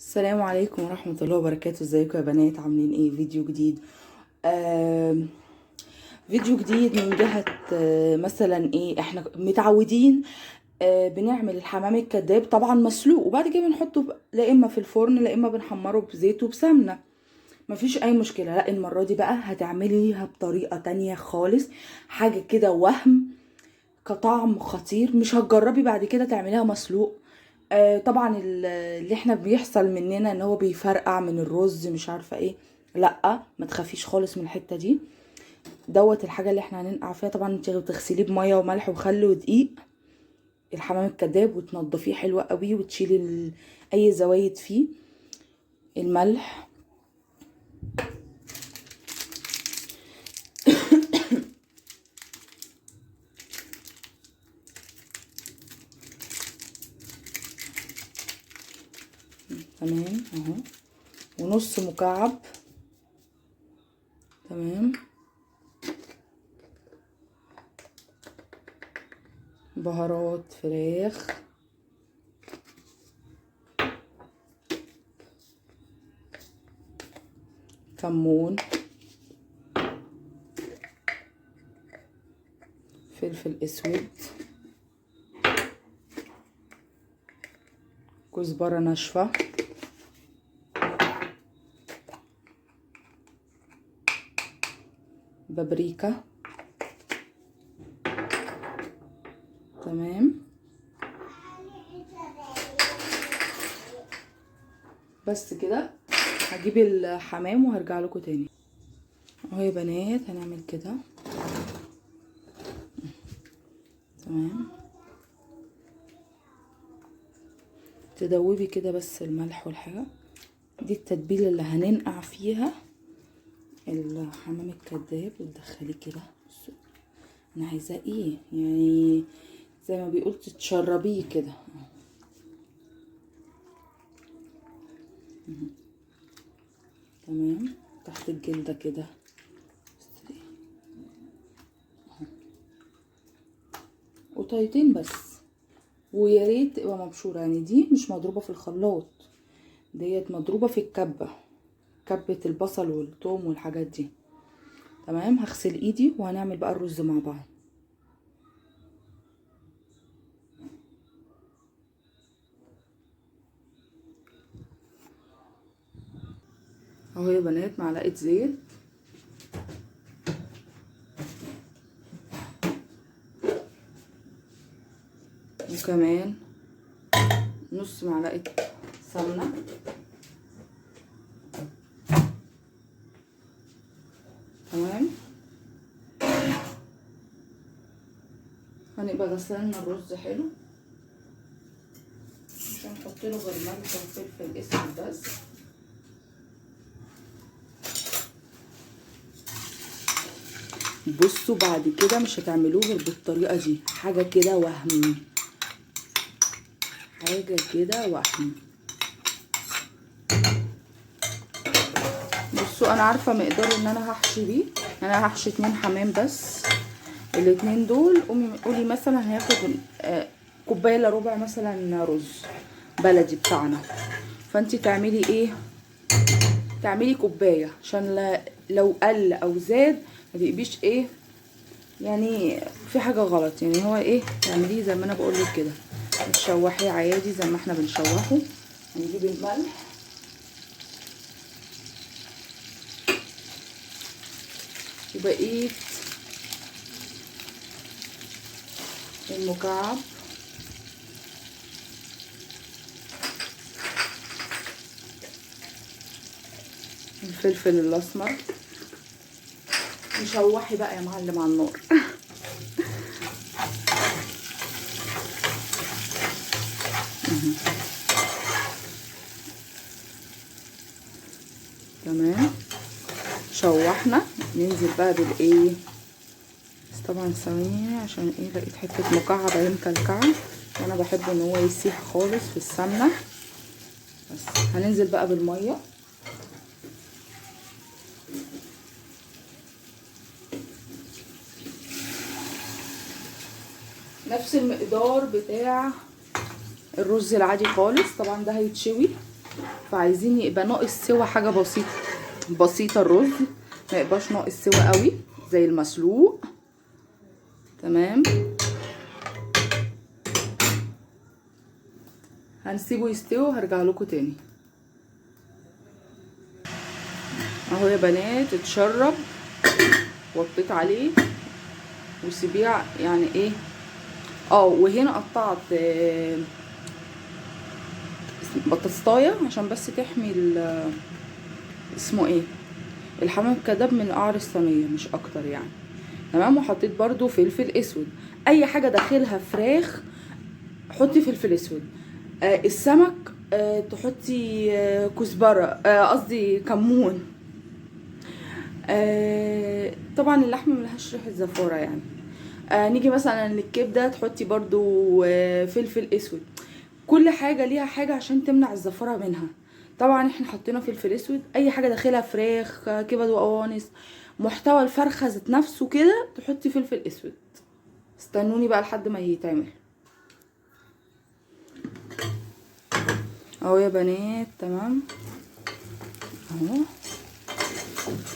السلام عليكم ورحمة الله وبركاته. ازيكم يا بنات؟ عاملين ايه؟ فيديو جديد. فيديو جديد من جهة مثلا ايه، احنا متعودين بنعمل الحمام الكداب طبعا مسلوق، وبعد كده بنحطه لا اما في الفرن لا اما بنحمره بزيت وبسمنة. مفيش اي مشكلة. لا، المرة دي بقى هتعمليها بطريقة تانية خالص، حاجة كده وهم كطعم خطير. مش هتجربي بعد كده تعمليها مسلوق. طبعا اللي احنا بيحصل مننا ان هو بيفرقع من الرز، مش عارفه ايه. لا، ما تخافيش خالص من الحته دي. دوت الحاجه اللي احنا هننقع فيها. طبعا انت بتغسليه بميه وملح وخل ودقيق، الحمام الكداب، وتنضفيه حلوه قوي وتشيلي اي زوايد فيه. الملح، تمام اهو، ونص مكعب. تمام. بهارات فراخ، كمون، فلفل اسود، كزبرة ناشفة، بابريكا. تمام. بس كده. هجيب الحمام وهرجع لكم تاني. اهو يا بنات هنعمل كده. تمام. تدوبي كده بس الملح والحاجة دي، التتبيلة اللي هننقع فيها الحمام الكداب، وتدخليه كده. بصوا انا عايزاه ايه يعني، زي ما بيقول تتشربيه كده. تمام. تحت الجلدة كده. قطيتين بس، ويا ريت تبقى مبشوره، يعني دي مش مضروبه في الخلاط، ديت مضروبه في الكبه، كبه البصل والثوم والحاجات دي. تمام. هغسل ايدي وهنعمل بقى الرز مع بعض. اهو يا بنات معلقه زيت، وكمان نص معلقه سمنه. تمام. هنبقى غسلنا الرز حلو، مش هنحط له غير ملح وفلفل اسود بس. بصوا بعد كده مش هتعملوه غير بالطريقه دي، حاجه كده وهم، حاجه كده وهم. بصوا انا عارفه مقدار ان انا هحشي بيه، انا هحشي 2 حمام بس. الاتنين دول قولي مثلا هياخد كوبايه الا ربع مثلا رز بلدي بتاعنا. فانتي تعملي ايه، تعملي كوبايه عشان لو قل او زاد ما تبقيش ايه يعني في حاجه غلط. يعني هو ايه، تعمليه زي ما انا بقولك كده، تشوحيه عادي زي ما احنا بنشوحه. هنجيب الملح وبقيه المكعب، الفلفل الاسمر. نشوحي بقى يا معلم على النار. تمام. شوحنا، ننزل بقى بالايه. بس طبعا ثواني عشان ايه، لقيت حته مكعب اهي مكلكعه، وانا بحب ان هو يسيح خالص في السمنه. بس هننزل بقى بالميه. نفس المقدار بتاع الرز العادي خالص، طبعا ده هيتشوي فعايزين يبقى ناقص سوا حاجه بسيطه بسيطه، الرز ما يبقاش ناقص سوا قوي زي المسلوق. تمام، هنسيبه يستوي وهرجع لكم تاني. اهو يا بنات اتشرب، وطيت عليه وسيبيه يعني ايه. وهنا قطعت بطاطايه عشان بس تحمي اسمه ايه، الحمام الكداب من قعر الصينيه مش اكتر يعني. تمام، وحطيت برضو فلفل اسود. اي حاجه داخلها فراخ حطي فلفل اسود. السمك تحطي كزبره، قصدي كمون. طبعا اللحمه ملهاش ريحه زفاره يعني. نيجي مثلا للكبده تحطي برضو فلفل اسود. كل حاجه ليها حاجه عشان تمنع الزفاره منها. طبعا احنا حطينا فلفل اسود. اي حاجه داخلها فراخ كبد وقوانص، محتوى الفرخه ذات نفسه كده تحطي فلفل اسود. استنوني بقى لحد ما يتعمل. اهو يا بنات تمام، اهو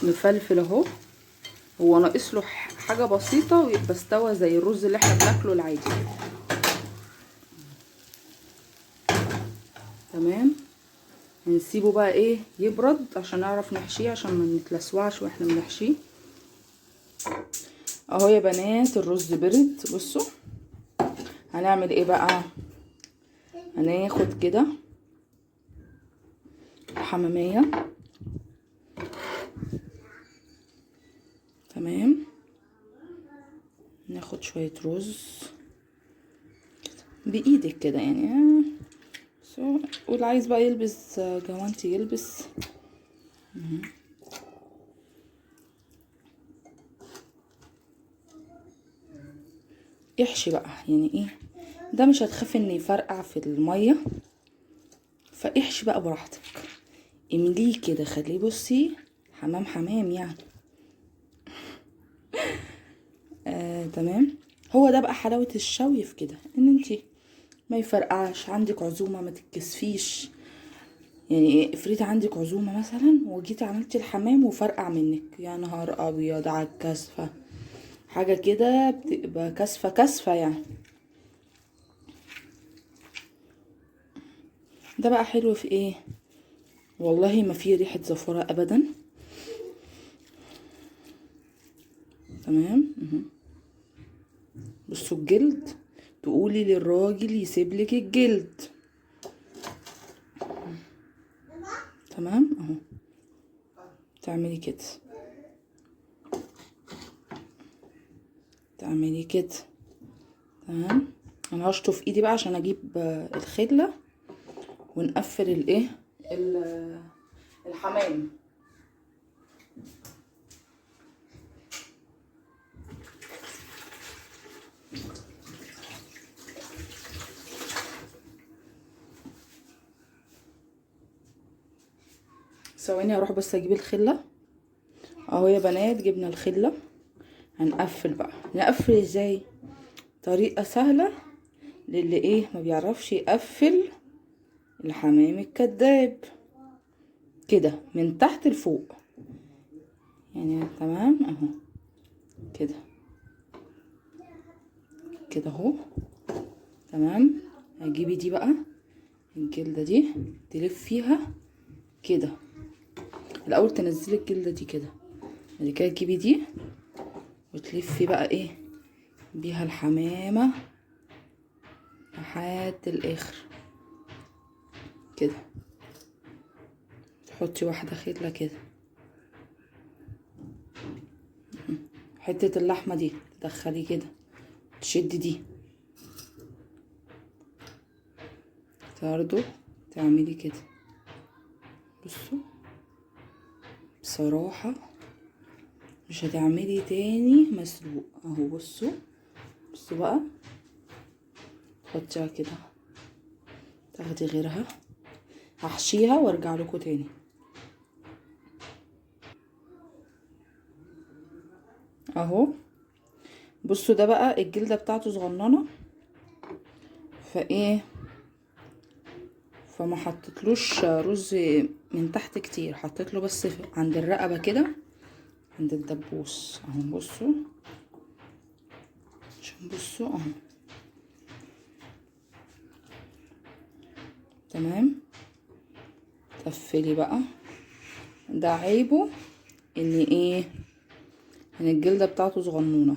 مفلفل اهو. هو ناقص له حاجه بسيطه ويبقى استوى زي الرز اللي احنا بناكله العادي. تمام، هنسيبه بقى ايه يبرد عشان نعرف نحشيه، عشان ما نتلسوعش واحنا بنحشيه. اهو يا بنات الرز برد. بصوا هنعمل ايه بقى، هناخد كده حمامية. تمام، ناخد شوية رز بايدك كده يعني. واللي عايز بقى يلبس جوانتي يلبس. يحشي بقى يعني ايه، ده مش هتخاف ان يفرقع في المية، فاحشي بقى براحتك. امليه كده، خليه بصي حمام حمام يعني. تمام، هو ده بقى حلاوة الشوي في كده، ان انتي ما يفرقعش. عندك عزومة ما تتكسفيش يعني. افرضي عندك عزومة مثلا وجيتي عملتي الحمام وفرقع منك، يا نهار ابيض على الكسفة. حاجة كده بتبقى كسفة كسفة يعني. ده بقى حلو في ايه، والله ما فيه ريحة زفرة ابدا. تمام، بصوا الجلد، تقولي للراجل يسيبلك الجلد. تمام اهو، تعملي كده، تعملي كده. تمام، انا هشطف ايدي بقى عشان اجيب الخله ونقفل الايه الحمام. ثواني اروح بس اجيب الخله. اهو يا بنات جبنا الخله. هنقفل بقى. نقفل ازاي؟ طريقه سهله للي ايه ما بيعرفش يقفل الحمام الكداب. كده من تحت لفوق يعني. تمام اهو كده كده اهو. تمام، هتجيبي دي بقى الجلده دي تلف فيها كده. الاول تنزلي الجلده دي كده، بعد كده تجيبي دي وتلفي بقى ايه بيها الحمامه لحد الاخر كده. تحطي واحده خله كده، حته اللحمه دي تدخلي كده، تشدي دي برضو تعملي كده. بصوا بصراحه مش هتعملي تاني مسلوق اهو. بصوا بصوا بقى، تحطيها كده، تاخدي غيرها، هحشيها وارجع لكم تاني. اهو بصوا ده بقى الجلده بتاعته صغننه، فايه فما حطيتلوش رز من تحت كتير، حطيت له بس عند الرقبه كده، عند الدبوس اهو. بصوا عشان بصوا اهو. تمام. تقفلي بقى. ده عيبه ان ايه، ان الجلده بتاعته صغنونه.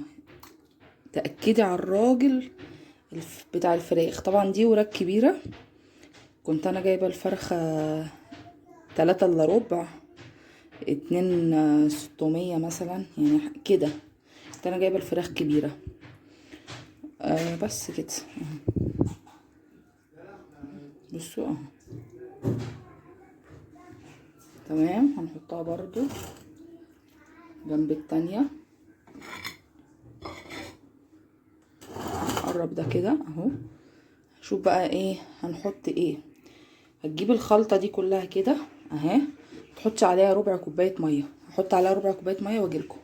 تاكدي على الراجل بتاع الفراخ. طبعا دي وراك كبيره، كنت انا جايبه الفرخه 3 الا ربع، 2 600 مثلا يعني كده. كنت انا جايبه الفراخ كبيره. بس كده اهو. بصوا اهو. تمام. هنحطها برضو جنب التانية. قرب ده كده اهو. شوف بقى ايه هنحط ايه. هتجيب الخلطة دي كلها كده اهي، تحطي عليها ربع كوباية مية. هحط عليها ربع كوباية مية واجيلكم.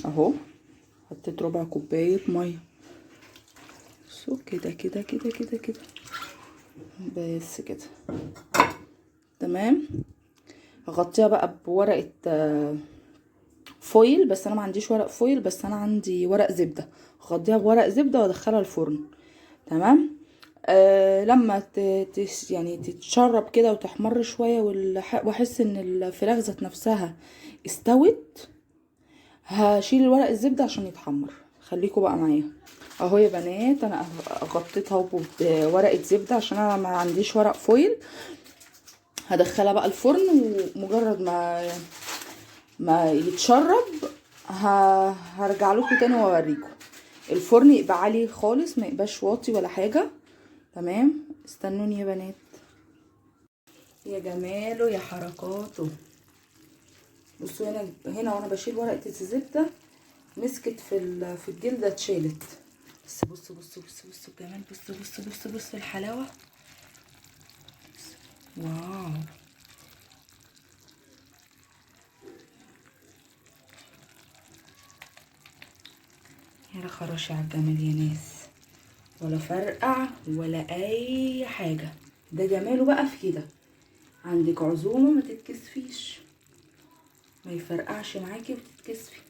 اهو حطيت ربع كوباية مية. بصوا كده كده كده كده كده، بس كده. تمام. هغطيها بقى بورقة فويل، بس انا ما عنديش ورق فويل، بس انا عندي ورق زبدة. هغطيها بورق زبدة وادخلها الفرن. تمام. لما يعني تتشرب كده وتحمر شوية واحس ان الفراخ ذات نفسها استوت، هشيل الورق الزبدة عشان يتحمر. خليكوا بقى معايا اهو يا بنات. انا غطيتها بورقة زبدة عشان انا ما عنديش ورق فويل. هدخلها بقى الفرن، ومجرد ما يتشرب هرجع لكم تاني واوريكم. الفرن يبقى عالي خالص، ما يبقاش واطي ولا حاجة. تمام. استنوني يا بنات. يا جماله يا حركاته. بصوا هنا وانا بشيل ورقة الزبدة مسكت في الجلدة اتشالت. بس بصوا بصوا بصوا بصوا الجمال. بصوا بصوا بصوا بصوا الحلاوة. واو. يا خراشي على الجمال يا ناس، ولا فرقع ولا اي حاجة. ده جماله بقى في كده. عندك عزومة ما تتكسفيش، ما يفرقعش معاكي وتتكسفي.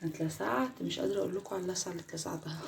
انا اتلسعت، مش قادرة اقول لكم على اللسعة اللي اتلسعتها.